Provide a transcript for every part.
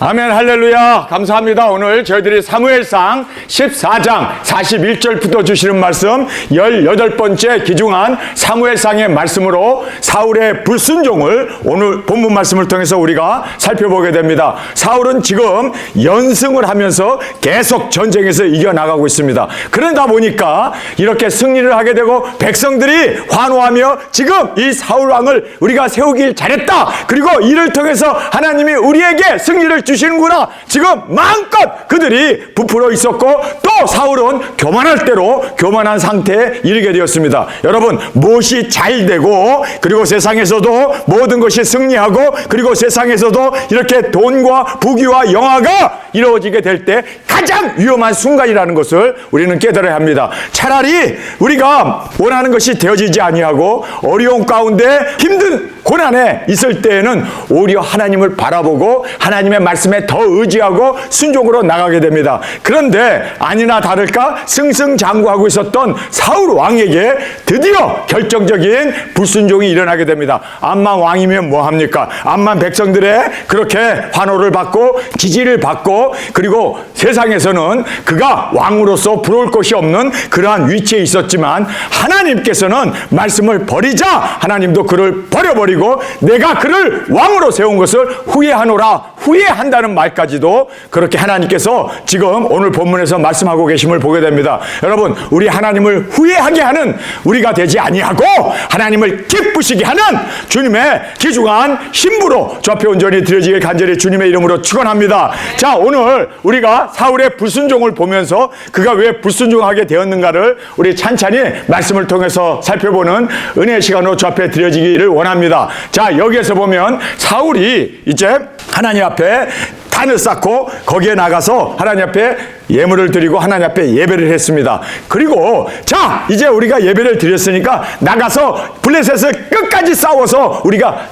아멘, 할렐루야. 감사합니다. 오늘 저희들이 사무엘상 14장 41절부터 주시는 말씀 18번째 기중한 사무엘상의 말씀으로 사울의 불순종을 오늘 본문 말씀을 통해서 우리가 살펴보게 됩니다. 사울은 지금 연승을 하면서 계속 전쟁에서 이겨나가고 있습니다. 그러다 보니까 이렇게 승리를 하게 되고 백성들이 환호하며 지금 이 사울왕을 우리가 세우길 잘했다. 그리고 이를 통해서 하나님이 우리에게 승리를 주시는구나. 지금 마음껏 그들이 부풀어 있었고 또 사울은 교만할 대로 교만한 상태에 이르게 되었습니다. 여러분, 무엇이 잘 되고 그리고 세상에서도 모든 것이 승리하고 그리고 세상에서도 이렇게 돈과 부귀와 영화가 이루어지게 될 때 가장 위험한 순간이라는 것을 우리는 깨달아야 합니다. 차라리 우리가 원하는 것이 되어지지 아니하고 어려운 가운데 힘든 고난에 있을 때에는 오히려 하나님을 바라보고 하나님의 말씀에 더 의지하고 순종으로 나가게 됩니다. 그런데 아니나 다를까 승승장구하고 있었던 사울 왕에게 드디어 결정적인 불순종이 일어나게 됩니다. 암만 왕이면 뭐합니까? 암만 백성들의 그렇게 환호를 받고 지지를 받고 그리고 세상에서는 그가 왕으로서 부러울 것이 없는 그러한 위치에 있었지만 하나님께서는 말씀을 버리자 하나님도 그를 버려버리고 내가 그를 왕으로 세운 것을 후회하노라, 후회한다는 말까지도 그렇게 하나님께서 지금 오늘 본문에서 말씀하고 계심을 보게 됩니다. 여러분, 우리 하나님을 후회하게 하는 우리가 되지 아니하고 하나님을 기쁘시게 하는 주님의 귀중한 신부로 주 앞에 온전히 드려지길 간절히 주님의 이름으로 축원합니다. 자, 오늘 우리가 사울의 불순종을 보면서 그가 왜 불순종하게 되었는가를 우리 찬찬히 말씀을 통해서 살펴보는 은혜의 시간으로 주 앞에 드려지기를 원합니다. 자, 여기에서 보면 사울이 이제 하나님 앞에 단을 쌓고 거기에 나가서 하나님 앞에 예물을 드리고 하나님 앞에 예배를 했습니다. 그리고 자, 이제 우리가 예배를 드렸으니까 나가서 블레셋을 끝까지 싸워서 우리가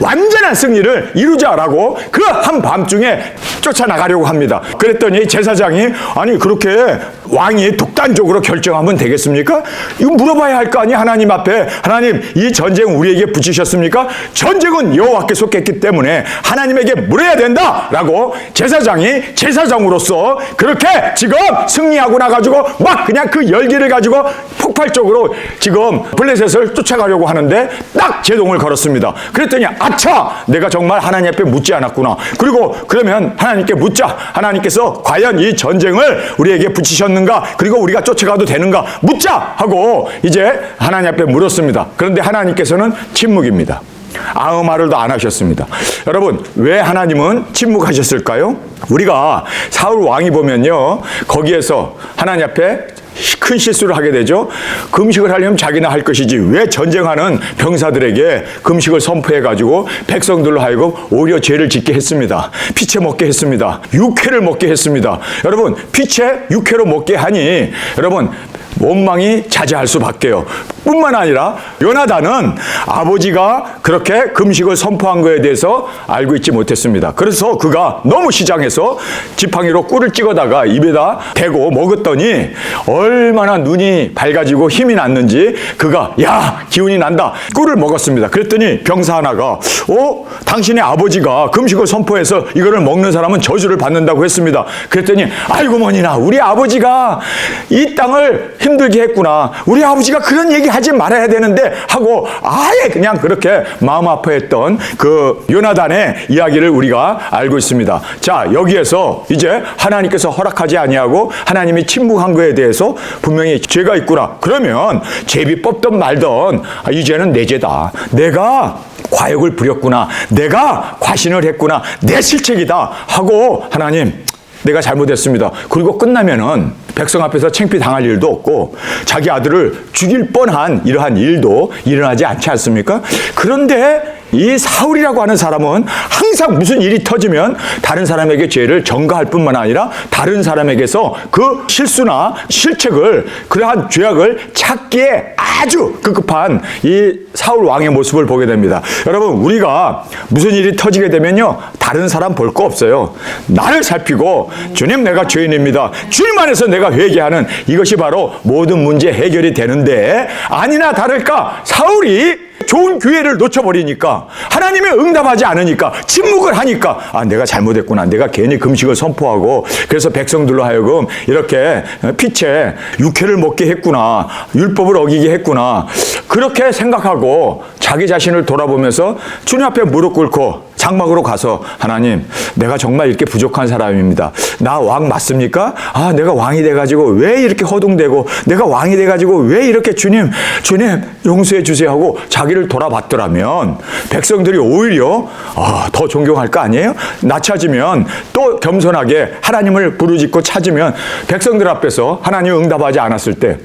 완전한 승리를 이루자라고 그 한밤중에 쫓아나가려고 합니다. 그랬더니 제사장이 아니 그렇게 왕이 독단적으로 결정하면 되겠습니까? 이거 물어봐야 할 거 아니에요. 하나님 앞에. 하나님, 이 전쟁 우리에게 붙이셨습니까? 전쟁은 여호와께 속했기 때문에 하나님에게 물어야 된다라고 제사장이 제사장으로서 그렇게 지금 승리하고 나가지고 막 그냥 그 열기를 가지고 폭발적으로 지금 블레셋을 쫓아가려고 하는데 딱 제동을 걸었습니다. 그랬더니 아차, 내가 정말 하나님 앞에 묻지 않았구나. 그리고 그러면 하나님께 묻자. 하나님께서 과연 이 전쟁을 우리에게 붙이셨는가, 그리고 우리가 쫓아가도 되는가 묻자 하고 이제 하나님 앞에 물었습니다. 그런데 하나님께서는 침묵입니다. 아무 말을 안 하셨습니다. 여러분, 왜 하나님은 침묵하셨을까요? 우리가 사울 왕이 보면요, 거기에서 하나님 앞에 큰 실수를 하게 되죠. 금식을 하려면 자기나 할 것이지 왜 전쟁하는 병사들에게 금식을 선포해가지고 백성들로 하여금 오히려 죄를 짓게 했습니다. 피채 먹게 했습니다. 육회를 먹게 했습니다. 여러분, 피채 육회로 먹게 하니 여러분 원망이 자제할 수밖에요. 뿐만 아니라 요나단은 아버지가 그렇게 금식을 선포한 거에 대해서 알고 있지 못했습니다. 그래서 그가 너무 시장에서 지팡이로 꿀을 찍어다가 입에다 대고 먹었더니 얼마나 눈이 밝아지고 힘이 났는지 그가 야, 기운이 난다. 꿀을 먹었습니다. 그랬더니 병사 하나가 당신의 아버지가 금식을 선포해서 이거를 먹는 사람은 저주를 받는다고 했습니다. 그랬더니 아이고 뭐니나 우리 아버지가 이 땅을 힘들게 했구나. 우리 아버지가 그런 얘기 하지 말아야 되는데 하고 아예 그냥 그렇게 마음 아파했던 그 요나단의 이야기를 우리가 알고 있습니다. 자, 여기에서 이제 하나님께서 허락하지 아니하고 하나님이 침묵한 거에 대해서 분명히 죄가 있구나. 그러면 제비 뽑던 말던 이제는 내 죄다. 내가 과욕을 부렸구나. 내가 과신을 했구나. 내 실책이다 하고 하나님, 내가 잘못했습니다. 그리고 끝나면은 백성 앞에서 창피당할 일도 없고 자기 아들을 죽일 뻔한 이러한 일도 일어나지 않지 않습니까? 그런데 이 사울이라고 하는 사람은 항상 무슨 일이 터지면 다른 사람에게 죄를 전가할 뿐만 아니라 다른 사람에게서 그 실수나 실책을, 그러한 죄악을 찾기에 아주 급급한 이 사울 왕의 모습을 보게 됩니다. 여러분, 우리가 무슨 일이 터지게 되면요, 다른 사람 볼 거 없어요. 나를 살피고 주님, 내가 죄인입니다. 주님 안에서 내가 회개하는 이것이 바로 모든 문제 해결이 되는데 아니나 다를까 사울이 좋은 기회를 놓쳐버리니까, 하나님이 응답하지 않으니까, 침묵을 하니까, 아, 내가 잘못했구나. 내가 괜히 금식을 선포하고 그래서 백성들로 하여금 이렇게 피채 육회를 먹게 했구나. 율법을 어기게 했구나. 그렇게 생각하고 자기 자신을 돌아보면서 주님 앞에 무릎 꿇고 장막으로 가서, 하나님, 내가 정말 이렇게 부족한 사람입니다. 나 왕 맞습니까? 아, 내가 왕이 돼가지고 왜 이렇게 허둥대고, 내가 왕이 돼가지고 왜 이렇게 주님 용서해 주세요 하고 자기를 돌아봤더라면 백성들이 오히려 더 존경할 거 아니에요? 나 찾으면 또 겸손하게 하나님을 부르짖고 찾으면 백성들 앞에서 하나님 응답하지 않았을 때,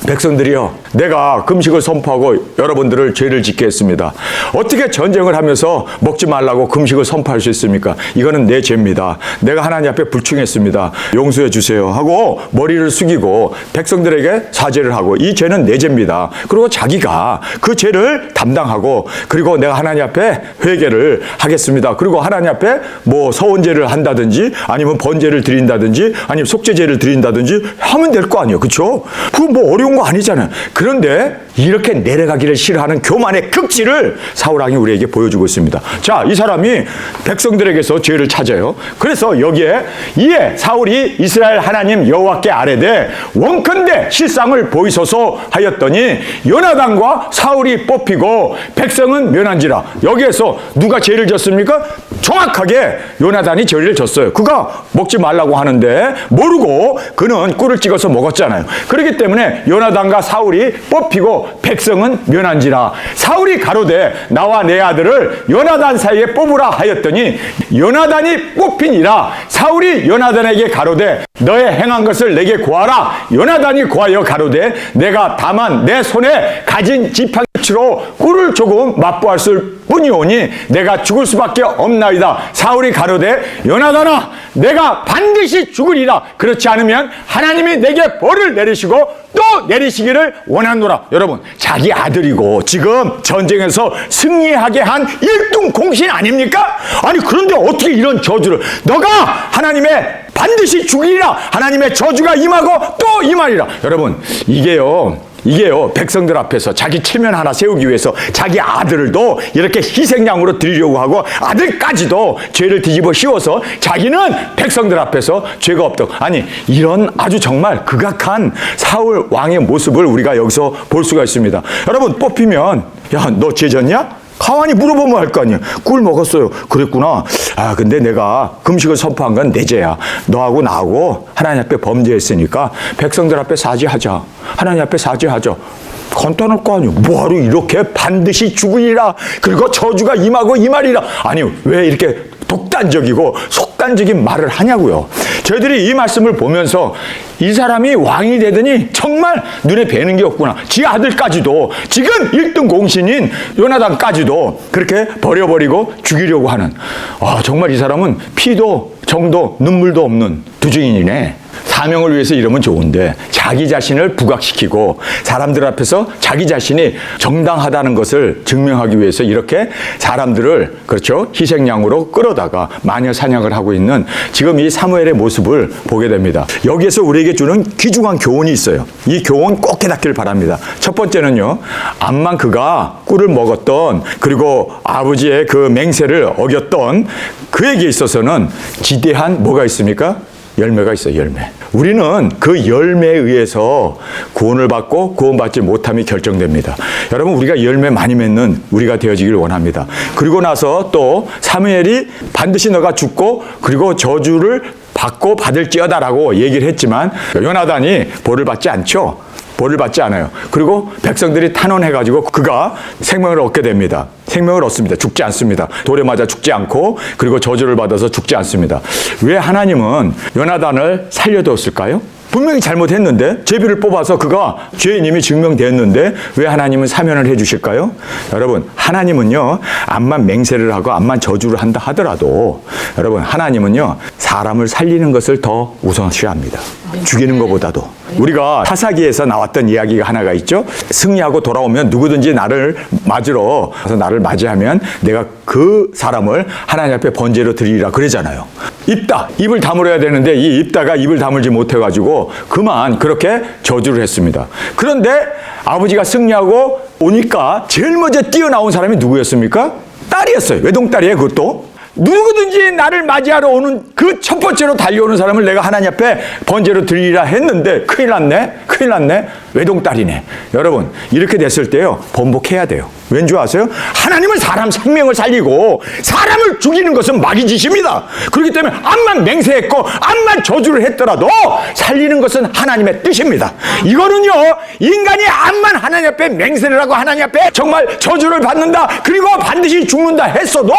백성들이요, 내가 금식을 선포하고 여러분들을 죄를 짓게 했습니다. 어떻게 전쟁을 하면서 먹지 말라고 금식을 선포할 수 있습니까? 이거는 내 죄입니다. 내가 하나님 앞에 불충했습니다. 용서해 주세요 하고 머리를 숙이고 백성들에게 사죄를 하고, 이 죄는 내 죄입니다. 그리고 자기가 그 죄를 담당하고, 그리고 내가 하나님 앞에 회개를 하겠습니다. 그리고 하나님 앞에 뭐 서원제를 한다든지 아니면 번제를 드린다든지 아니면 속죄제를 드린다든지 하면 될 거 아니에요. 그렇죠? 그거 뭐 어려운 거 아니잖아요. 그런데 이렇게 내려가기를 싫어하는 교만의 극치를 사울왕이 우리에게 보여주고 있습니다. 자, 이 사람이 백성들에게서 죄를 찾아요. 그래서 여기에 이에 사울이 이스라엘 하나님 여호와께 아뢰되 원컨대 실상을 보이소서 하였더니 요나단과 사울이 뽑히고 백성은 면한지라. 여기에서 누가 죄를 졌습니까? 정확하게 요나단이 죄를 졌어요. 그가 먹지 말라고 하는데 모르고 그는 꿀을 찍어서 먹었잖아요. 그렇기 때문에 요나단과 사울이 뽑히고 백성은 면한지라. 사울이 가로되 나와 내 아들을 요나단 사이에 뽑으라 하였더니 요나단이 뽑히니라. 사울이 요나단에게 가로되 너의 행한 것을 내게 고하라. 요나단이 고하여 가로되 내가 다만 내 손에 가진 지팡이로 꿀을 조금 맛보았을 뿐이오니 내가 죽을 수밖에 없나이다. 사울이 가로되 요나단아, 내가 반드시 죽으리라. 그렇지 않으면 하나님이 내게 벌을 내리시고 또 내리시기를 원하노라. 여러분, 자기 아들이고 지금 전쟁에서 승리하게 한 1등 공신 아닙니까? 아니, 그런데 어떻게 이런 저주를, 너가 하나님의 반드시 죽이리라, 하나님의 저주가 임하고 또 임하리라. 여러분, 이게요, 백성들 앞에서 자기 체면 하나 세우기 위해서 자기 아들도 이렇게 희생양으로 드리려고 하고 아들까지도 죄를 뒤집어 씌워서 자기는 백성들 앞에서 죄가 없다고. 아니, 이런 아주 정말 극악한 사울 왕의 모습을 우리가 여기서 볼 수가 있습니다. 여러분, 뽑히면 야, 너 죄 졌냐? 가만히 물어보면 할 거 아니에요. 꿀 먹었어요. 그랬구나. 아, 근데 내가 금식을 선포한 건 내 죄야. 너하고 나하고 하나님 앞에 범죄했으니까 백성들 앞에 사죄하자. 하나님 앞에 사죄하자. 간단할 거 아니에요. 뭐하러 이렇게 반드시 죽으리라, 그리고 저주가 임하고 임하리라. 아니, 왜 이렇게 독단적이고 속단적인 말을 하냐고요. 저희들이 이 말씀을 보면서 이 사람이 왕이 되더니 정말 눈에 뵈는 게 없구나. 지 아들까지도, 지금 1등 공신인 요나단까지도 그렇게 버려버리고 죽이려고 하는, 정말 이 사람은 피도 정도 눈물도 없는 두증인이네. 사명을 위해서 이러면 좋은데 자기 자신을 부각시키고 사람들 앞에서 자기 자신이 정당하다는 것을 증명하기 위해서 이렇게 사람들을, 그렇죠, 희생양으로 끌어다가 마녀 사냥을 하고 있는 지금 이 사무엘의 모습을 보게 됩니다. 여기에서 우리에게 주는 귀중한 교훈이 있어요. 이 교훈 꼭 깨닫기를 바랍니다. 첫 번째는요, 암만 그가 꿀을 먹었던, 그리고 아버지의 그 맹세를 어겼던 그에게 있어서는 지대한 뭐가 있습니까? 열매가 있어요. 열매. 우리는 그 열매에 의해서 구원을 받고 구원받지 못함이 결정됩니다. 여러분, 우리가 열매 많이 맺는 우리가 되어지길 원합니다. 그리고 나서 또 사무엘이 반드시 너가 죽고 그리고 저주를 받고 받을지어다라고 얘기를 했지만 요나단이 벌을 받지 않죠. 벌을 받지 않아요. 그리고 백성들이 탄원해가지고 그가 생명을 얻게 됩니다. 생명을 얻습니다. 죽지 않습니다. 돌에 맞아 죽지 않고, 그리고 저주를 받아서 죽지 않습니다. 왜 하나님은 요나단을 살려두었을까요? 분명히 잘못했는데, 제비를 뽑아서 그가 죄인임이 증명됐는데 왜 하나님은 사면을 해주실까요? 여러분, 하나님은요, 암만 맹세를 하고 암만 저주를 한다 하더라도 여러분, 하나님은요, 사람을 살리는 것을 더 우선시합니다. 죽이는 것보다도. 우리가 사사기에서 나왔던 이야기가 하나가 있죠. 승리하고 돌아오면 누구든지 나를 맞으러 가서 나를 맞이하면 내가 그 사람을 하나님 앞에 번제로 드리리라 그러잖아요. 입다, 입을 다물어야 되는데 이 입다가 입을 다물지 못해가지고 그만 그렇게 저주를 했습니다. 그런데 아버지가 승리하고 오니까 제일 먼저 뛰어나온 사람이 누구였습니까? 딸이었어요. 외동딸이에요, 그것도. 누구든지 나를 맞이하러 오는 그 첫 번째로 달려오는 사람을 내가 하나님 앞에 번제로 드리라 했는데 큰일 났네. 외동딸이네. 여러분, 이렇게 됐을 때요, 번복해야 돼요. 왠 줄 아세요? 하나님은 사람 생명을 살리고 사람을 죽이는 것은 마귀 짓입니다. 그렇기 때문에 암만 맹세했고 암만 저주를 했더라도 살리는 것은 하나님의 뜻입니다. 이거는요, 인간이 암만 하나님 앞에 맹세를 하고 하나님 앞에 정말 저주를 받는다, 그리고 반드시 죽는다 했어도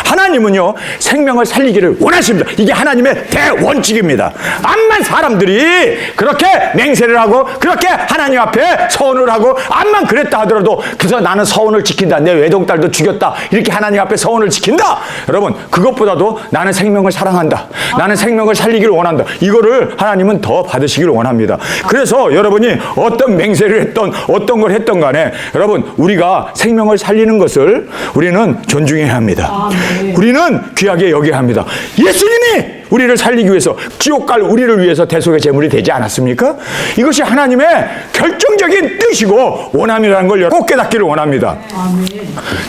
하나님은요, 생명을 살리기를 원하십니다. 이게 하나님의 대원칙입니다. 암만 사람들이 그렇게 맹세를 하고 그렇게 하나님 앞에 서원을 하고 암만 그랬다 하더라도 그래서 나는 서원을 지킨다, 내 외동딸도 죽였다, 이렇게 하나님 앞에 서원을 지킨다. 여러분, 그것보다도 나는 생명을 사랑한다, 나는 생명을 살리기를 원한다, 이거를 하나님은 더 받으시기를 원합니다. 그래서 여러분이 어떤 맹세를 했던 어떤 걸 했던 간에 여러분, 우리가 생명을 살리는 것을 우리는 존중해야 합니다. 우리는 귀하게 여겨야 합니다. 예수님이 우리를 살리기 위해서 지옥 갈 우리를 위해서 대속의 제물이 되지 않았습니까? 이것이 하나님의 결정적인 뜻이고 원함이라는 걸 꼭 깨닫기를 원합니다.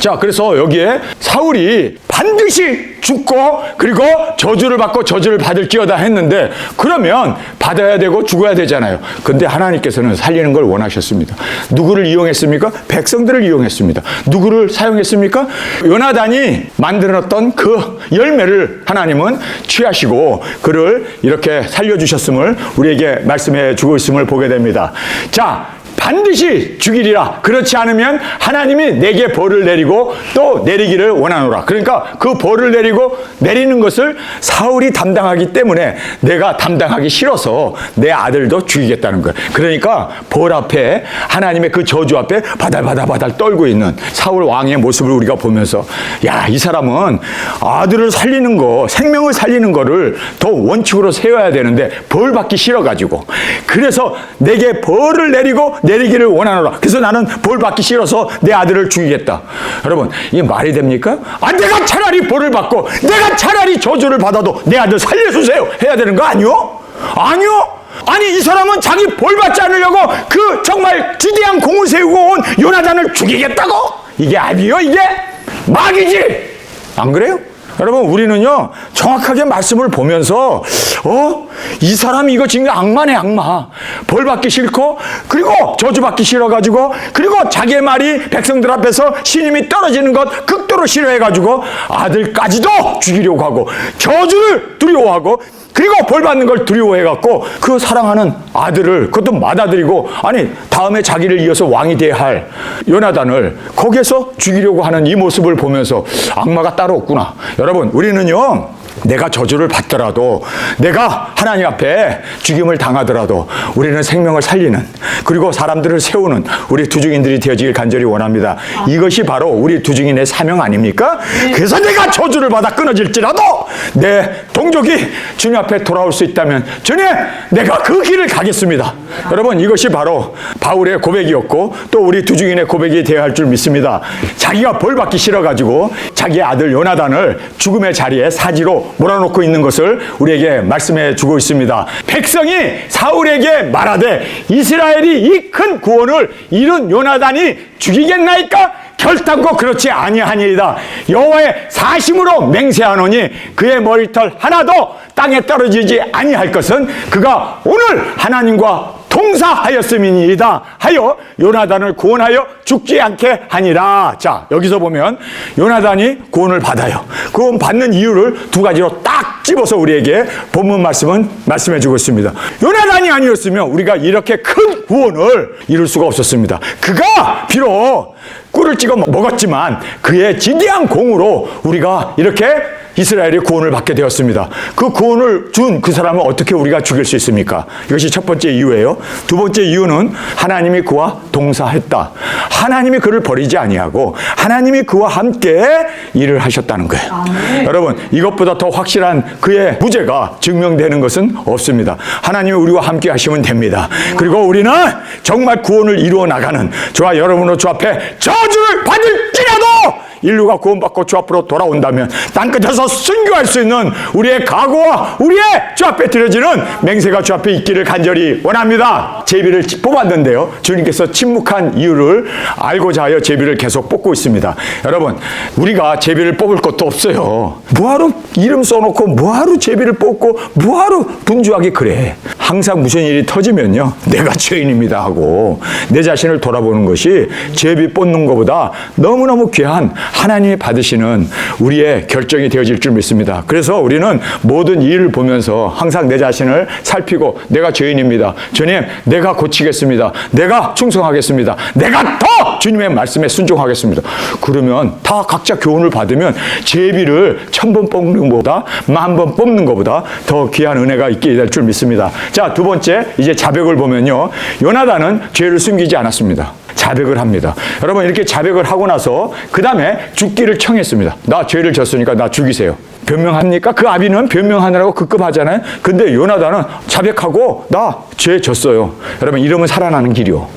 자, 그래서 여기에 사울이 반드시 죽고 그리고 저주를 받고 저주를 받을지어다 했는데, 그러면 받아야 되고 죽어야 되잖아요. 근데 하나님께서는 살리는 걸 원하셨습니다. 누구를 이용했습니까? 백성들을 이용했습니다. 누구를 사용했습니까? 요나단이 만들었던 그 열매를 하나님은 취하시고 그를 이렇게 살려주셨음을 우리에게 말씀해 주고 있음을 보게 됩니다. 자, 반드시 죽이리라. 그렇지 않으면 하나님이 내게 벌을 내리고 또 내리기를 원하노라. 그러니까 그 벌을 내리고 내리는 것을 사울이 담당하기 때문에 내가 담당하기 싫어서 내 아들도 죽이겠다는 거예요. 그러니까 벌 앞에, 하나님의 그 저주 앞에 바달바달 떨고 있는 사울 왕의 모습을 우리가 보면서, 야, 이 사람은 아들을 살리는 거, 생명을 살리는 거를 더 원칙으로 세워야 되는데 벌 받기 싫어가지고, 그래서 내게 벌을 내리기를 원하노라. 그래서 나는 벌 받기 싫어서 내 아들을 죽이겠다. 여러분, 이게 말이 됩니까? 내가 차라리 벌을 받고 내가 차라리 저주를 받아도 내 아들 살려주세요 해야 되는 거 아니요? 아니, 이 사람은 자기 벌 받지 않으려고 그 정말 지대한 공을 세우고 온 요나단을 죽이겠다고? 이게 아니요, 이게 마귀지. 안 그래요? 여러분, 우리는요, 정확하게 말씀을 보면서 이 사람이 이거 지금 악마네, 악마. 벌 받기 싫고 그리고 저주 받기 싫어가지고 그리고 자기의 말이 백성들 앞에서 신임이 떨어지는 것 극도로 싫어해가지고 아들까지도 죽이려고 하고 저주를 두려워하고 그리고 벌 받는 걸 두려워해갖고 그 사랑하는 아들을, 그것도 맏아들이고, 아니 다음에 자기를 이어서 왕이 돼야 할 요나단을 거기에서 죽이려고 하는 이 모습을 보면서 악마가 따로 없구나. 여러분, 우리는요, 내가 저주를 받더라도, 내가 하나님 앞에 죽임을 당하더라도 우리는 생명을 살리는, 그리고 사람들을 세우는 우리 투중인들이 되어지길 간절히 원합니다. 이것이 바로 우리 투중인의 사명 아닙니까? 그래서 내가 저주를 받아 끊어질지라도 내 동족이 주님 앞에 돌아올 수 있다면 주님, 내가 그 길을 가겠습니다. 여러분, 이것이 바로 바울의 고백이었고 또 우리 투중인의 고백이 되어야 할 줄 믿습니다. 자기가 벌 받기 싫어가지고 자기의 아들 요나단을 죽음의 자리에 사지로 몰아놓고 있는 것을 우리에게 말씀해 주고 있습니다. 백성이 사울에게 말하되 이스라엘이 이 큰 구원을 이룬 요나단이 죽이겠나이까? 결단코 그렇지 아니하니이다. 여호와의 사심으로 맹세하노니 그의 머리털 하나도 땅에 떨어지지 아니할 것은 그가 오늘 하나님과 동사하였음이니이다 하여 요나단을 구원하여 죽지 않게 하니라. 자, 여기서 보면 요나단이 구원을 받아요. 구원 받는 이유를 두 가지로 딱 집어서 우리에게 본문 말씀은 말씀해 주고 있습니다. 요나단이 아니었으면 우리가 이렇게 큰 구원을 이룰 수가 없었습니다. 그가 비록 꿀을 찍어 먹었지만 그의 지대한 공으로 우리가 이렇게 이스라엘이 구원을 받게 되었습니다. 그 구원을 준 그 사람을 어떻게 우리가 죽일 수 있습니까? 이것이 첫 번째 이유예요. 두 번째 이유는 하나님이 그와 동사했다. 하나님이 그를 버리지 아니하고 하나님이 그와 함께 일을 하셨다는 거예요. 여러분, 이것보다 더 확실한 그의 무죄가 증명되는 것은 없습니다. 하나님이 우리와 함께 하시면 됩니다. 그리고 우리는 정말 구원을 이루어 나가는 저와 여러분으로 주 앞에 저주를 받을지라도 인류가 구원받고 주 앞으로 돌아온다면 땅끝에서 순교할 수 있는 우리의 각오와 우리의 주 앞에 드려지는 맹세가 주 앞에 있기를 간절히 원합니다. 제비를 뽑았는데요, 주님께서 침묵한 이유를 알고자 하여 제비를 계속 뽑고 있습니다. 여러분, 우리가 제비를 뽑을 것도 없어요. 뭐하러 이름 써놓고 뭐하러 제비를 뽑고 뭐하러 분주하게 그래. 항상 무슨 일이 터지면요, 내가 죄인입니다 하고 내 자신을 돌아보는 것이 제비 뽑는 것보다 너무너무 귀한 하나님이 받으시는 우리의 결정이 되어질 줄 믿습니다. 그래서 우리는 모든 일을 보면서 항상 내 자신을 살피고 내가 죄인입니다. 주님, 내가 고치겠습니다. 내가 충성하겠습니다. 내가 더 주님의 말씀에 순종하겠습니다. 그러면 다 각자 교훈을 받으면 제비를 1000번 뽑는 것보다 10,000번 뽑는 것보다 더 귀한 은혜가 있게 될 줄 믿습니다. 자, 두 번째, 이제 자백을 보면요, 요나단은 죄를 숨기지 않았습니다. 자백을 합니다. 여러분, 이렇게 자백을 하고 나서 그 다음에 죽기를 청했습니다. 나 죄를 졌으니까 나 죽이세요. 변명합니까? 그 아비는 변명하느라고 급급하잖아요. 근데 요나단은 자백하고 나 죄 졌어요. 여러분, 이러면 살아나는 길이요.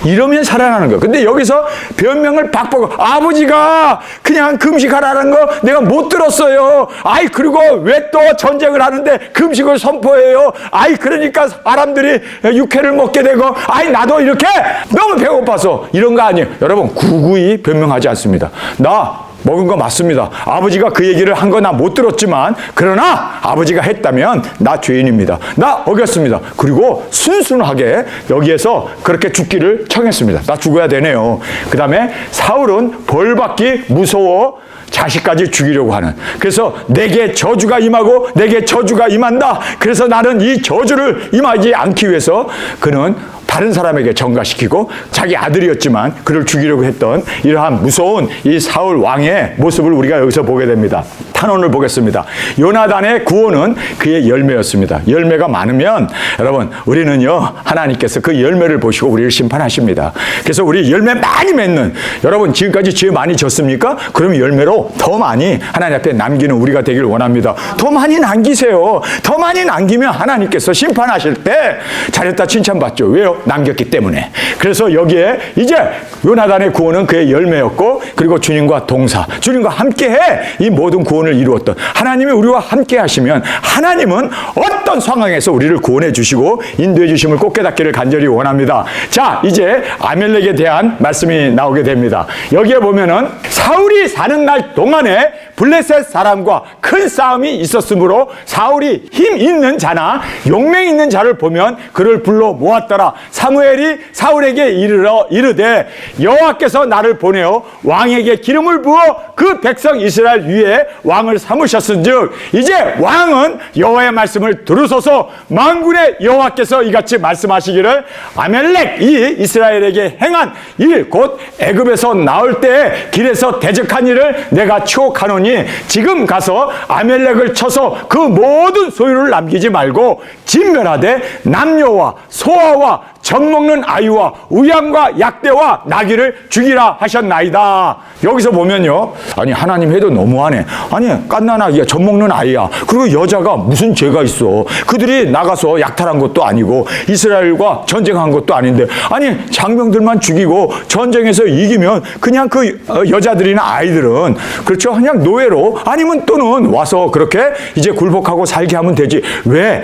이러면 살아나는 거예요. 근데 여기서 변명을 바꾸고, 아버지가 그냥 금식하라는 거 내가 못 들었어요. 아이, 그리고 왜 또 전쟁을 하는데 금식을 선포해요? 아이, 그러니까 사람들이 육회를 먹게 되고, 아이, 나도 이렇게 너무 배고파서 이런 거 아니에요. 여러분, 구구이 변명하지 않습니다. 나 먹은 거 맞습니다. 아버지가 그 얘기를 한 거 나 못 들었지만, 그러나 아버지가 했다면 나 죄인입니다. 나 어겼습니다. 그리고 순순하게 여기에서 그렇게 죽기를 청했습니다. 나 죽어야 되네요. 그 다음에 사울은 벌받기 무서워 자식까지 죽이려고 하는, 그래서 내게 저주가 임하고 내게 저주가 임한다. 그래서 나는 이 저주를 임하지 않기 위해서 그는 다른 사람에게 전가시키고 자기 아들이었지만 그를 죽이려고 했던 이러한 무서운 이 사울 왕의 모습을 우리가 여기서 보게 됩니다. 탄원을 보겠습니다. 요나단의 구원은 그의 열매였습니다. 열매가 많으면 여러분, 우리는요, 하나님께서 그 열매를 보시고 우리를 심판하십니다. 그래서 우리 열매 많이 맺는, 여러분 지금까지 죄 많이 졌습니까? 그럼 열매로 더 많이 하나님 앞에 남기는 우리가 되길 원합니다. 더 많이 남기세요. 더 많이 남기면 하나님께서 심판하실 때 잘했다 칭찬받죠. 왜요? 남겼기 때문에. 그래서 여기에 이제 요나단의 구원은 그의 열매였고, 그리고 주님과 동사, 주님과 함께해 이 모든 구원을 이루었던 하나님이 우리와 함께 하시면 하나님은 어떤 상황에서 우리를 구원해 주시고 인도해 주심을 꼭 깨닫기를 간절히 원합니다. 자, 이제 아멜렉에 대한 말씀이 나오게 됩니다. 여기에 보면은 사울이 사는 날 동안에 블레셋 사람과 큰 싸움이 있었으므로 사울이 힘 있는 자나 용맹 있는 자를 보면 그를 불러 모았더라. 사무엘이 사울에게 이르되 여호와께서 나를 보내어 왕에게 기름을 부어 그 백성 이스라엘 위에 왕을 삼으셨은즉 이제 왕은 여호와의 말씀을 들으소서. 만군의 여호와께서 이같이 말씀하시기를 아멜렉이 이스라엘에게 행한 일 곧 애굽에서 나올 때 길에서 대적한 일을 내가 추억하노니 지금 가서 아멜렉을 쳐서 그 모든 소유를 남기지 말고 진멸하되 남녀와 소아와 젖먹는 아이와 우양과 약대와 나귀를 죽이라 하셨나이다. 여기서 보면요, 아니 하나님 해도 너무하네. 아니 갓난아기야, 젖먹는 아이야. 그리고 여자가 무슨 죄가 있어. 그들이 나가서 약탈한 것도 아니고 이스라엘과 전쟁한 것도 아닌데, 아니 장병들만 죽이고 전쟁에서 이기면 그냥 그 여자들이나 아이들은 그렇죠, 그냥 노예로 아니면 또는 와서 그렇게 이제 굴복하고 살게 하면 되지. 왜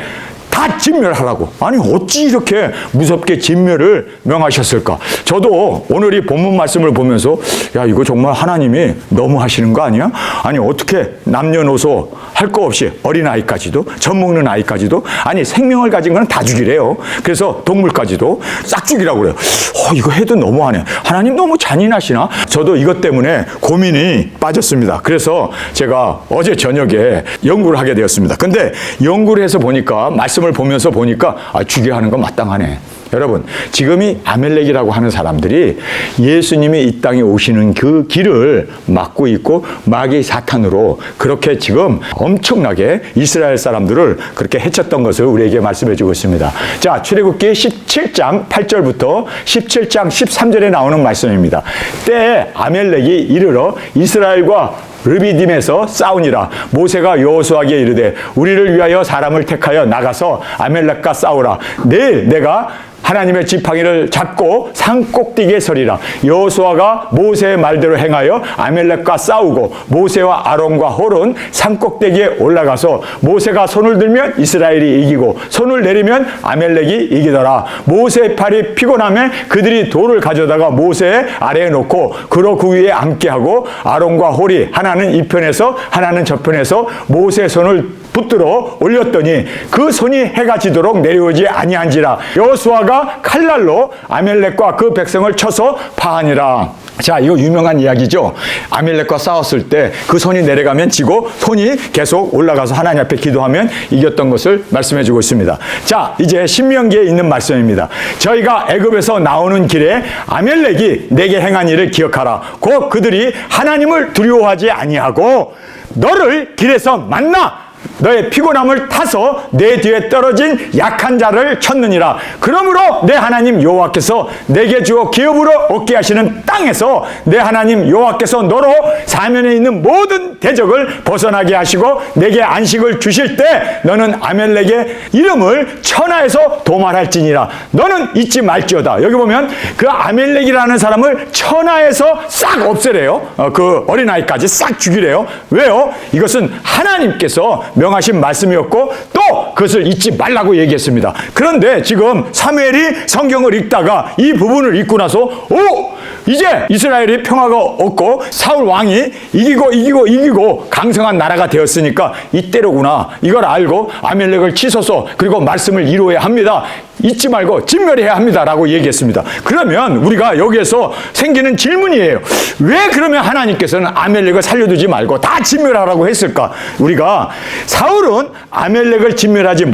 다 진멸하라고? 아니 어찌 이렇게 무섭게 진멸을 명하셨을까? 저도 오늘 이 본문 말씀을 보면서 야, 이거 정말 하나님이 너무 하시는 거 아니야? 아니 어떻게 남녀노소 할 거 없이 어린아이까지도, 젖먹는 아이까지도, 아니 생명을 가진 거는 다 죽이래요. 그래서 동물까지도 싹 죽이라고 그래요. 이거 해도 너무하네. 하나님 너무 잔인하시나? 저도 이것 때문에 고민이 빠졌습니다. 그래서 제가 어제 저녁에 연구를 하게 되었습니다. 근데 연구를 해서 보니까, 말씀을 보면서 보니까 죽여야 하는 건 마땅하네. 여러분, 지금 이 아멜렉이라고 하는 사람들이 예수님이 이 땅에 오시는 그 길을 막고 있고 마귀 사탄으로 그렇게 지금 엄청나게 이스라엘 사람들을 그렇게 해쳤던 것을 우리에게 말씀해 주고 있습니다. 자, 출애굽기 17장 8절부터 17장 13절에 나오는 말씀입니다. 때에 아멜렉이 이르러 이스라엘과 르비딤에서 싸우니라. 모세가 여호수아에게 이르되 우리를 위하여 사람을 택하여 나가서 아멜렉과 싸우라. 내일 내가 하나님의 지팡이를 잡고 산꼭대기에 서리라. 여호수아가 모세의 말대로 행하여 아멜렉과 싸우고 모세와 아론과 홀은 산꼭대기에 올라가서 모세가 손을 들면 이스라엘이 이기고 손을 내리면 아멜렉이 이기더라. 모세의 팔이 피곤하며 그들이 돌을 가져다가 모세 아래에 놓고 그로 그 위에 앉게 하고 아론과 홀이 하나는 이 편에서 하나는 저 편에서 모세의 손을 붙들어 올렸더니 그 손이 해가 지도록 내려오지 아니한지라. 여호수아가 칼날로 아멜렉과 그 백성을 쳐서 파하니라. 자, 이거 유명한 이야기죠. 아멜렉과 싸웠을 때 그 손이 내려가면 지고 손이 계속 올라가서 하나님 앞에 기도하면 이겼던 것을 말씀해 주고 있습니다. 자, 이제 신명기에 있는 말씀입니다. 저희가 애굽에서 나오는 길에 아멜렉이 내게 행한 일을 기억하라. 곧 그들이 하나님을 두려워하지 아니하고 너를 길에서 만나 너의 피곤함을 타서 내 뒤에 떨어진 약한 자를 쳤느니라. 그러므로 내 하나님 여호와께서 내게 주어 기업으로 얻게 하시는 땅에서 내 하나님 여호와께서 너로 사면에 있는 모든 대적을 벗어나게 하시고 내게 안식을 주실 때 너는 아멜렉의 이름을 천하에서 도말할지니라. 너는 잊지 말지어다. 여기 보면 그 아멜렉이라는 사람을 천하에서 싹 없애래요. 그 어린아이까지 싹 죽이래요. 왜요? 이것은 하나님께서 명하신 말씀이었고 또 그것을 잊지 말라고 얘기했습니다. 그런데 지금 사무엘이 성경을 읽다가 이 부분을 읽고 나서 이제 이스라엘이 평화가 없고 사울 왕이 이기고 강성한 나라가 되었으니까 이때로구나. 이걸 알고 아멜렉을 치소서 그리고 말씀을 이루어야 합니다. 잊지 말고 진멸해야 합니다라고 얘기했습니다. 그러면 우리가 여기에서 생기는 질문이에요. 왜 그러면 하나님께서는 아멜렉을 살려두지 말고 다 진멸하라고 했을까? 우리가 사울은 아멜렉을 진멸하지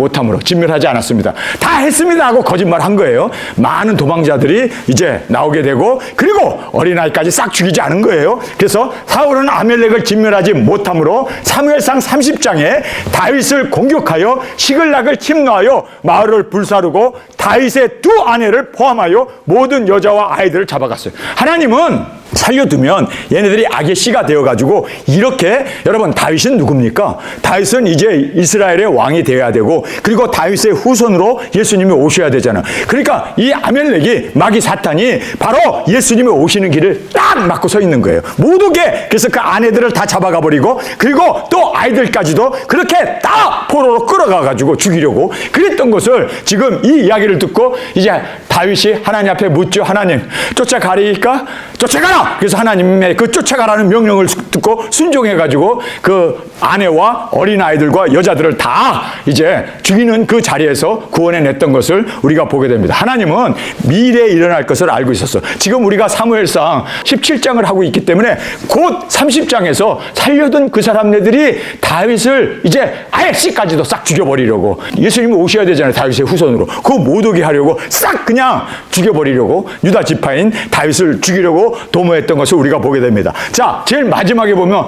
않았습니다. 다 했습니다 하고 거짓말한 거예요. 많은 도망자들이 이제 나오게 되고 그리고 어린아이까지 싹 죽이지 않은 거예요. 그래서 사울은 아멜렉을 진멸하지 못함으로 사무엘상 30장에 다윗을 공격하여 시글락을 침노하여 마을을 불사르고 다윗의 두 아내를 포함하여 모든 여자와 아이들을 잡아갔어요. 하나님은 살려두면 얘네들이 악의 씨가 되어가지고 이렇게 여러분 다윗은 누굽니까? 다윗은 이제 이스라엘의 왕이 되어야 되고 그리고 다윗의 후손으로 예수님이 오셔야 되잖아. 그러니까 이 아멜렉이 마귀 사탄이 바로 예수님이 오시는 길을 딱 막고 서 있는 거예요. 못 오게. 그래서 그 아내들을 다 잡아가 버리고 그리고 또 아이들까지도 그렇게 다 포로로 끌어가가지고 죽이려고 그랬던 것을 지금 이 이야기를 듣고 이제 다윗이 하나님 앞에 묻죠. 하나님 쫓아가리까? 쫓아가라! 그래서 하나님의 그 쫓아가라는 명령을 듣고 순종해가지고 그 아내와 어린아이들과 여자들을 다 이제 죽이는 그 자리에서 구원해냈던 것을 우리가 보게 됩니다. 하나님은 미래에 일어날 것을 알고 있었어. 지금 우리가 사무엘상 17장을 하고 있기 때문에 곧 30장에서 살려둔 그 사람네들이 다윗을 이제 아예 씨까지도 싹 죽여버리려고 예수님이 오셔야 되잖아요. 다윗의 후손으로. 그거 못 오게 하려고 싹 그냥 죽여버리려고 유다 지파인 다윗을 죽이려고 도모했던 것을 우리가 보게 됩니다. 자, 제일 마지막에 보면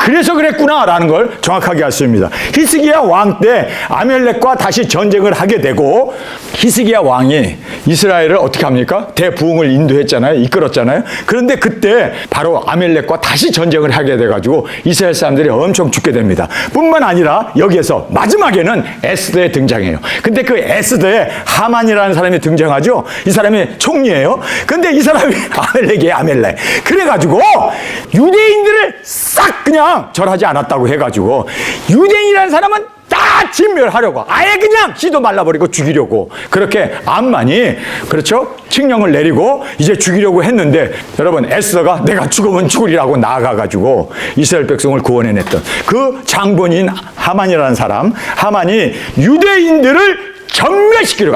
그래서 그랬구나 라는 걸 정확하게 알 수 있습니다. 히스기야 왕 때 아멜렉과 다시 전쟁을 하게 되고 히스기야 왕이 이스라엘을 어떻게 합니까? 대부흥을 인도했잖아요. 이끌었잖아요. 그런데 그때 바로 아멜렉과 다시 전쟁을 하게 돼가지고 이스라엘 사람들이 엄청 죽게 됩니다. 뿐만 아니라 여기에서 마지막에는 에스더에 등장해요. 근데 그 에스더에 하만이라는 사람이 등장하죠. 이 사람이 총리예요. 근데 이 사람이 아멜렉이에요. 아멜렉. 그래가지고 유대인들을 싹 그냥 절하지 않았다고 해가지고 유대인이라는 사람은 다 진멸하려고 아예 그냥 씨도 말라버리고 죽이려고 그렇게 암만이 그렇죠? 칙령을 내리고 이제 죽이려고 했는데 여러분 에스더가 내가 죽으면 죽으리라고 나아가가지고 이스라엘 백성을 구원해냈던 그 장본인 하만이라는 사람 하만이 유대인들을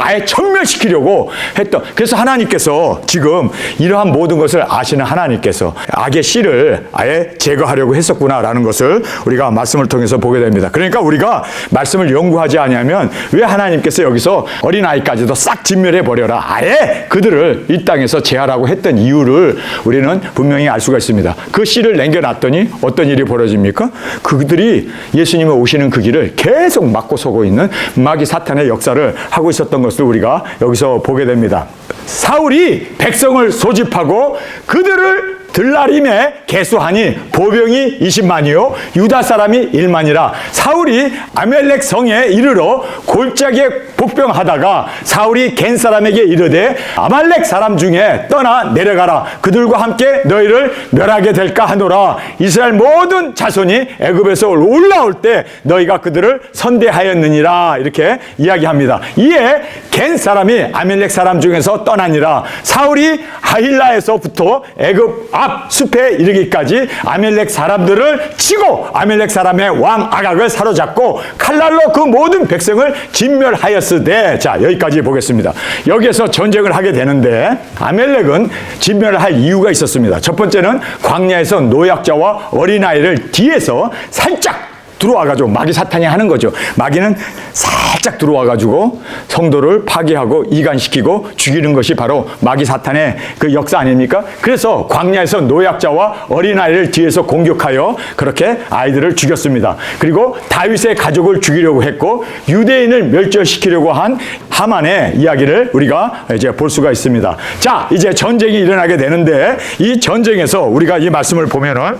아예 전멸시키려고 했던. 그래서 하나님께서 지금 이러한 모든 것을 아시는 하나님께서 악의 씨를 아예 제거하려고 했었구나라는 것을 우리가 말씀을 통해서 보게 됩니다. 그러니까 우리가 말씀을 연구하지 않으면 왜 하나님께서 여기서 어린아이까지도 싹 진멸해 버려라 아예 그들을 이 땅에서 제하라고 했던 이유를 우리는 분명히 알 수가 있습니다. 그 씨를 남겨놨더니 어떤 일이 벌어집니까? 그들이 예수님이 오시는 그 길을 계속 막고 서고 있는 마귀 사탄의 역사를 하고 있었던 것을 우리가 여기서 보게 됩니다. 사울이 백성을 소집하고 그들을 들라림에 개수하니 보병이 20만이요 유다 사람이 1만이라. 사울이 아멜렉 성에 이르러 골짜기에 복병하다가 사울이 겐 사람에게 이르되 아말렉 사람 중에 떠나 내려가라. 그들과 함께 너희를 멸하게 될까 하노라. 이스라엘 모든 자손이 애굽에서 올라올 때 너희가 그들을 선대하였느니라. 이렇게 이야기합니다. 이에 겐 사람이 아멜렉 사람 중에서 떠나니라. 사울이 하일라에서부터 애굽 앞 숲에 이르기까지 아멜렉 사람들을 치고 아멜렉 사람의 왕 아각을 사로잡고 칼날로 그 모든 백성을 진멸하였으되. 자, 여기까지 보겠습니다. 여기에서 전쟁을 하게 되는데 아멜렉은 진멸을 할 이유가 있었습니다. 첫 번째는 광야에서 노약자와 어린아이를 뒤에서 살짝 들어와가지고 마귀 사탄이 하는 거죠. 마귀는 살짝 들어와가지고 성도를 파괴하고 이간시키고 죽이는 것이 바로 마귀 사탄의 그 역사 아닙니까? 그래서 광야에서 노약자와 어린아이를 뒤에서 공격하여 그렇게 아이들을 죽였습니다. 그리고 다윗의 가족을 죽이려고 했고 유대인을 멸절시키려고 한 하만의 이야기를 우리가 이제 볼 수가 있습니다. 자, 이제 전쟁이 일어나게 되는데 이 전쟁에서 우리가 이 말씀을 보면은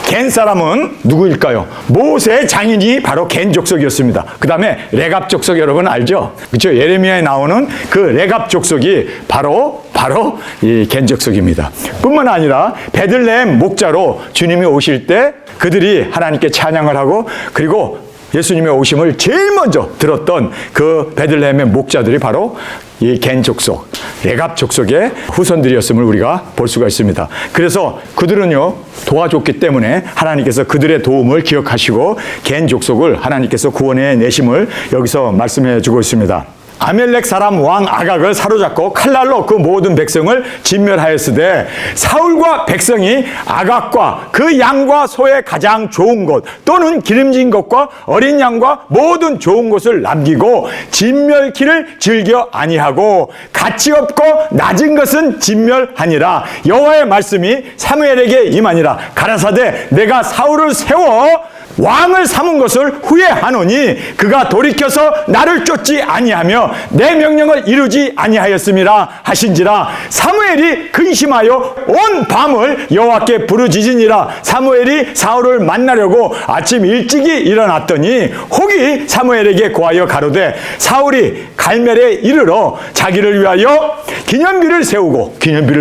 겐 사람은 누구일까요? 모세의 장인이 바로 겐 족속이었습니다. 그 다음에 레갑 족속 여러분 알죠? 그렇죠? 예레미야에 나오는 그 레갑 족속이 바로 이 겐 족속입니다. 뿐만 아니라 베들레헴 목자로 주님이 오실 때 그들이 하나님께 찬양을 하고 그리고 예수님의 오심을 제일 먼저 들었던 그 베들레헴의 목자들이 바로 이 겐 족속, 레갑 족속의 후손들이었음을 우리가 볼 수가 있습니다. 그래서 그들은요 도와줬기 때문에 하나님께서 그들의 도움을 기억하시고 겐 족속을 하나님께서 구원해 내심을 여기서 말씀해 주고 있습니다. 아멜렉 사람 왕 아각을 사로잡고 칼날로 그 모든 백성을 진멸하였으되 사울과 백성이 아각과 그 양과 소의 가장 좋은 것 또는 기름진 것과 어린 양과 모든 좋은 것을 남기고 진멸키를 즐겨 아니하고 가치 없고 낮은 것은 진멸하니라. 여호와의 말씀이 사무엘에게 임하니라. 가라사대 내가 사울을 세워 왕을 삼은 것을 후회하노니 그가 돌이켜서 나를 쫓지 아니하며 내 명령을 이루지 아니하였음이라 하신지라. 사무엘이 근심하여 온 밤을 여호와께 부르짖으니라. 사무엘이 사울을 만나려고 아침 일찍이 일어났더니 혹이 사무엘에게 고하여 가로되 사울이 갈멜에 이르러 자기를 위하여 기념비를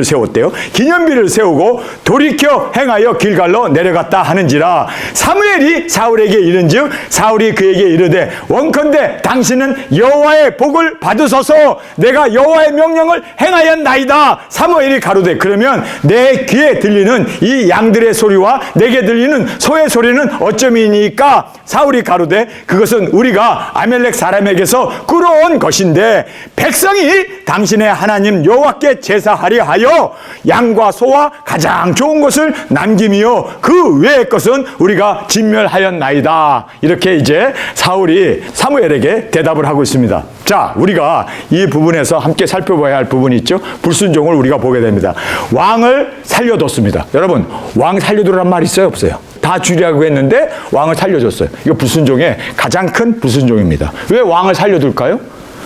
세웠대요. 기념비를 세우고 돌이켜 행하여 길갈로 내려갔다 하는지라. 사무엘이 사울에게 이른즉 사울이 그에게 이르되 원컨대 당신은 여호와의 복을 받으소서. 내가 여호와의 명령을 행하였나이다. 사무엘이 가로되 그러면 내 귀에 들리는 이 양들의 소리와 내게 들리는 소의 소리는 어쩌미니까. 사울이 가로되 그것은 우리가 아멜렉 사람에게서 끌어온 것인데 백성이 당신의 하나님 여호와께 제사하려 하여 양과 소와 가장 좋은 것을 남김이요 그 외의 것은 우리가 진멸하였나이다. 이렇게 이제 사울이 사무엘에게 대답을 하고 있습니다. 자, 우리가 이 부분에서 함께 살펴봐야 할 부분이 있죠. 불순종을 우리가 보게 됩니다. 왕을 살려뒀습니다. 여러분, 왕 살려두란 말 있어요, 없어요? 다 죽이려고 했는데 왕을 살려줬어요. 이거 불순종의 가장 큰 불순종입니다. 왜 왕을 살려둘까요?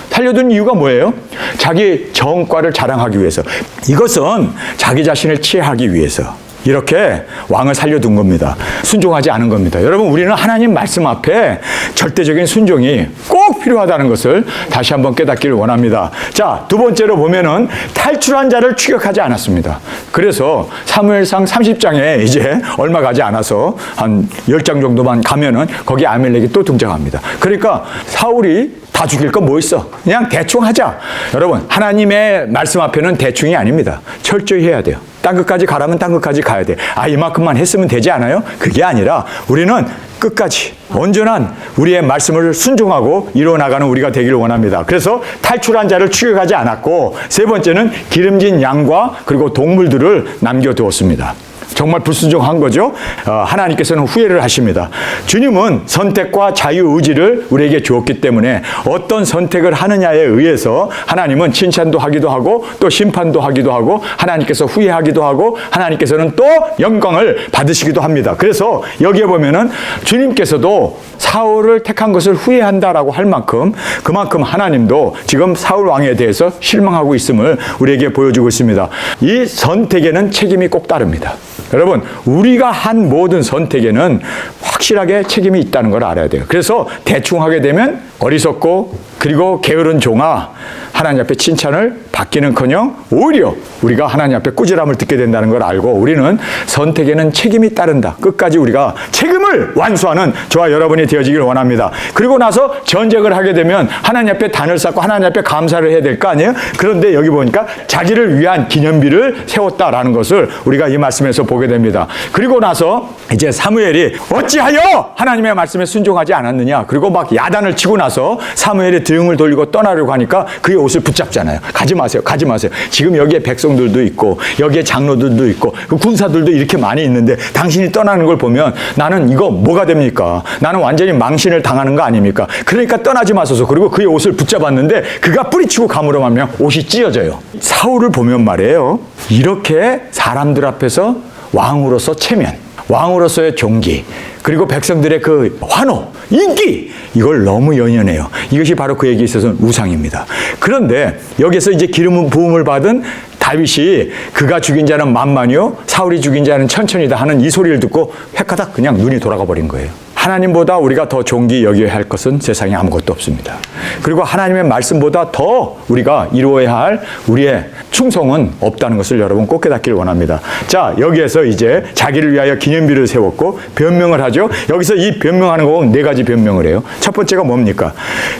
살려둔 이유가 뭐예요? 자기 정과를 자랑하기 위해서. 이것은 자기 자신을 치하하기 위해서 이렇게 왕을 살려둔 겁니다. 순종하지 않은 겁니다. 여러분, 우리는 하나님 말씀 앞에 절대적인 순종이 꼭 필요하다는 것을 다시 한번 깨닫기를 원합니다. 자, 두 번째로 보면은 탈출한 자를 추격하지 않았습니다. 그래서 사무엘상 30장에 이제 얼마 가지 않아서 한 10장 정도만 가면은 거기 아멜렉이 또 등장합니다. 그러니까 사울이 다 죽일 건 뭐 있어? 그냥 대충 하자. 여러분, 하나님의 말씀 앞에는 대충이 아닙니다. 철저히 해야 돼요. 땅 끝까지 가라면 땅 끝까지 가야 돼. 이만큼만 했으면 되지 않아요? 그게 아니라 우리는 끝까지 온전한 우리의 말씀을 순종하고 이루어나가는 우리가 되기를 원합니다. 그래서 탈출한 자를 추격하지 않았고 세 번째는 기름진 양과 그리고 동물들을 남겨두었습니다. 정말 불순종한 거죠. 하나님께서는 후회를 하십니다. 주님은 선택과 자유의지를 우리에게 주었기 때문에 어떤 선택을 하느냐에 의해서 하나님은 칭찬도 하기도 하고 또 심판도 하기도 하고 하나님께서 후회하기도 하고 하나님께서는 또 영광을 받으시기도 합니다. 그래서 여기에 보면은 주님께서도 사울을 택한 것을 후회한다라고 할 만큼 그만큼 하나님도 지금 사울 왕에 대해서 실망하고 있음을 우리에게 보여주고 있습니다. 이 선택에는 책임이 꼭 따릅니다. 여러분, 우리가 한 모든 선택에는 확실하게 책임이 있다는 걸 알아야 돼요. 그래서 대충 하게 되면 어리석고 그리고 게으른 종아 하나님 앞에 칭찬을 받기는커녕 오히려 우리가 하나님 앞에 꾸지람을 듣게 된다는 걸 알고 우리는 선택에는 책임이 따른다. 끝까지 우리가 책임을 완수하는 저와 여러분이 되어지길 원합니다. 그리고 나서 전쟁을 하게 되면 하나님 앞에 단을 쌓고 하나님 앞에 감사를 해야 될 거 아니에요? 그런데 여기 보니까 자기를 위한 기념비를 세웠다라는 것을 우리가 이 말씀에서 보게 됩니다. 그리고 나서 이제 사무엘이 어찌하여 하나님의 말씀에 순종하지 않았느냐. 그리고 막 야단을 치고 나서 사무엘이 등을 돌리고 떠나려고 하니까 그의 옷을 붙잡잖아요. 가지 마세요. 가지 마세요. 지금 여기에 백성들도 있고 여기에 장로들도 있고 군사들도 이렇게 많이 있는데 당신이 떠나는 걸 보면 나는 이거 뭐가 됩니까? 나는 완전히 망신을 당하는 거 아닙니까? 그러니까 떠나지 마소서. 그리고 그의 옷을 붙잡았는데 그가 뿌리치고 감으로 말면 옷이 찢어져요. 사울을 보면 말이에요. 이렇게 사람들 앞에서 왕으로서 체면, 왕으로서의 존귀, 그리고 백성들의 그 환호, 인기, 이걸 너무 연연해요. 이것이 바로 그에게 있어서는 우상입니다. 그런데 여기서 이제 기름 부음을 받은 다윗이 그가 죽인 자는 만만이요 사울이 죽인 자는 천천이다 하는 이 소리를 듣고 획가닥 그냥 눈이 돌아가 버린 거예요. 하나님보다 우리가 더 존귀 여겨야 할 것은 세상에 아무것도 없습니다. 그리고 하나님의 말씀보다 더 우리가 이루어야 할 우리의 충성은 없다는 것을 여러분 꼭 깨닫기를 원합니다. 자, 여기에서 이제 자기를 위하여 기념비를 세웠고 변명을 하죠. 여기서 이 변명하는 거 보면 네 가지 변명을 해요. 첫 번째가 뭡니까?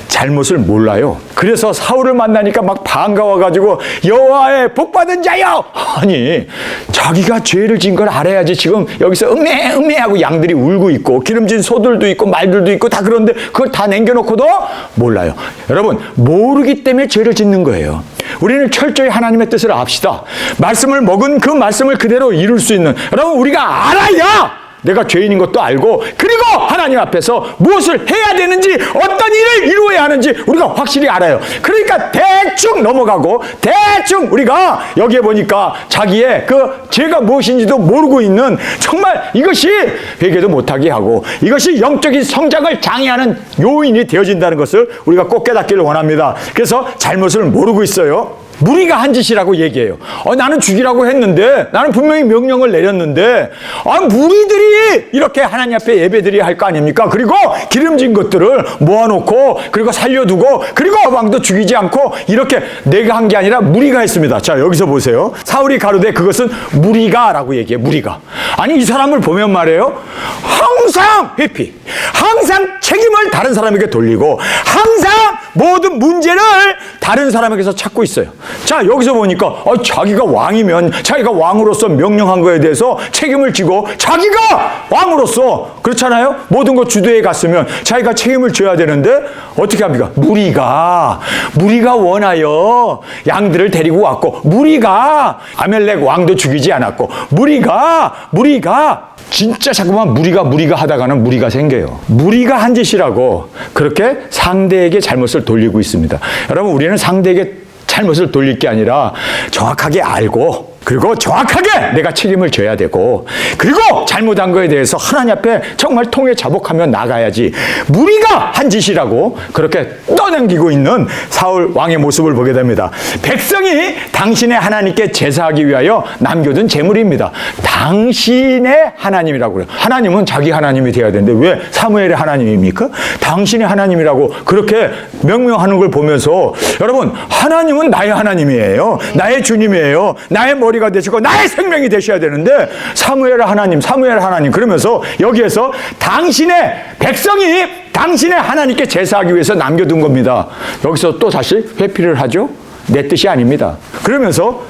잘못을 몰라요. 그래서 사울을 만나니까 막 반가워가지고 여호와의 복받은 자여! 아니, 자기가 죄를 진 걸 알아야지. 지금 여기서 음메하고 양들이 울고 있고 기름진 소들도 있고 말들도 있고 다 그런데 그걸 다 남겨놓고도 몰라요. 여러분, 모르기 때문에 죄를 짓는 거예요. 우리는 철저히 하나님의 뜻을 압시다. 말씀을 먹은 그 말씀을 그대로 이룰 수 있는, 여러분, 우리가 알아야 내가 죄인인 것도 알고 그리고 하나님 앞에서 무엇을 해야 되는지 어떤 일을 이루어야 하는지 우리가 확실히 알아요. 그러니까 대충 넘어가고 대충 우리가 여기에 보니까 자기의 그 죄가 무엇인지도 모르고 있는, 정말 이것이 회개도 못하게 하고 이것이 영적인 성장을 장애하는 요인이 되어진다는 것을 우리가 꼭 깨닫기를 원합니다. 그래서 잘못을 모르고 있어요. 무리가 한 짓이라고 얘기해요. 나는 죽이라고 했는데, 나는 분명히 명령을 내렸는데, 무리들이 이렇게 하나님 앞에 예배드려야 할 거 아닙니까? 그리고 기름진 것들을 모아놓고, 그리고 살려두고, 그리고 왕도 죽이지 않고, 이렇게 내가 한 게 아니라 무리가 했습니다. 자, 여기서 보세요. 사울이 가로되 그것은 무리가 라고 얘기해요. 무리가. 아니, 이 사람을 보면 말이에요. 항상 회피, 항상 책임을 다른 사람에게 돌리고, 항상 모든 문제를 다른 사람에게서 찾고 있어요. 자, 여기서 보니까 자기가 왕이면 자기가 왕으로서 명령한 거에 대해서 책임을 지고 자기가 왕으로서, 그렇잖아요? 모든 것 주도해 갔으면 자기가 책임을 져야 되는데 어떻게 합니까? 무리가 원하여 양들을 데리고 왔고, 무리가 아멜렉 왕도 죽이지 않았고, 무리가 진짜 자꾸만 무리가 하다가는 무리가 생겨요. 무리가 한 짓이라고 그렇게 상대에게 잘못을 돌리고 있습니다. 여러분, 우리는 상대에게 잘못을 돌릴 게 아니라 정확하게 알고, 그리고 정확하게 내가 책임을 져야 되고, 그리고 잘못한 거에 대해서 하나님 앞에 정말 통해 자복하며 나가야지. 무리가 한 짓이라고 그렇게 떠넘기고 있는 사울 왕의 모습을 보게 됩니다. 백성이 당신의 하나님께 제사하기 위하여 남겨둔 재물입니다. 당신의 하나님이라고 그래요. 하나님은 자기 하나님이 되어야 되는데 왜 사무엘의 하나님입니까? 당신의 하나님이라고 그렇게 명명하는 걸 보면서, 여러분, 하나님은 나의 하나님이에요. 나의 주님이에요. 나의 머리가 되시고 나의 생명이 되셔야 되는데 사무엘 하나님 그러면서 여기에서 당신의 백성이 당신의 하나님께 제사하기 위해서 남겨둔 겁니다. 여기서 또 다시 회피를 하죠. 내 뜻이 아닙니다. 그러면서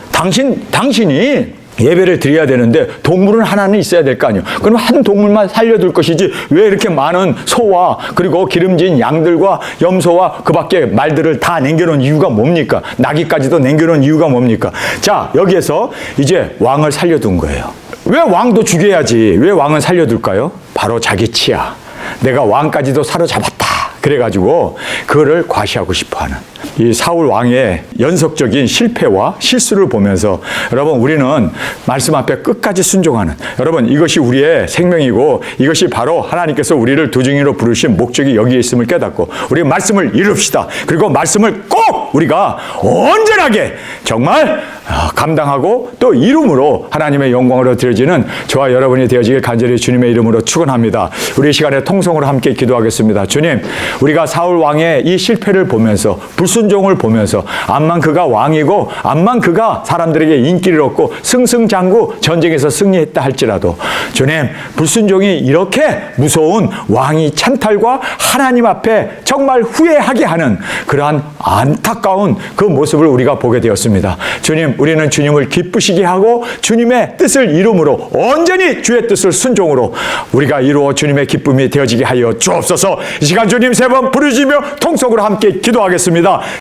당신이 예배를 드려야 되는데 동물은 하나는 있어야 될 거 아니에요. 그럼 한 동물만 살려둘 것이지 왜 이렇게 많은 소와 그리고 기름진 양들과 염소와 그 밖에 말들을 다 남겨놓은 이유가 뭡니까? 나귀까지도 남겨놓은 이유가 뭡니까? 자, 여기에서 이제 왕을 살려둔 거예요. 왜 왕도 죽여야지? 왜 왕은 살려둘까요? 바로 자기 치아. 내가 왕까지도 사로잡았다. 그래가지고 그거를 과시하고 싶어하는 이 사울 왕의 연속적인 실패와 실수를 보면서 여러분 우리는 말씀 앞에 끝까지 순종하는 여러분 이것이 우리의 생명이고 이것이 바로 하나님께서 우리를 두중이로 부르신 목적이 여기에 있음을 깨닫고 우리 말씀을 이룹시다. 그리고 말씀을 꼭 우리가 온전하게 정말 감당하고 또 이름으로 하나님의 영광으로 드려지는 저와 여러분이 되어지길 간절히 주님의 이름으로 축원합니다. 우리 이 시간에 통성으로 함께 기도하겠습니다. 주님, 우리가 사울 왕의 이 실패를 보면서 불순종을 보면서 암만 그가 왕이고 암만 그가 사람들에게 인기를 얻고 승승장구 전쟁에서 승리했다 할지라도 주님, 불순종이 이렇게 무서운 왕이 찬탈과 하나님 앞에 정말 후회하게 하는 그러한 안타까운 그 모습을 우리가 보게 되었습니다. 주님, 우리는 주님을 기쁘시게 하고 주님의 뜻을 이룸으로 온전히 주의 뜻을 순종으로 우리가 이루어 주님의 기쁨이 되어지게 하여 주옵소서. 이 시간 주님 세 번 부르시며 통성으로 함께 기도하겠습니다.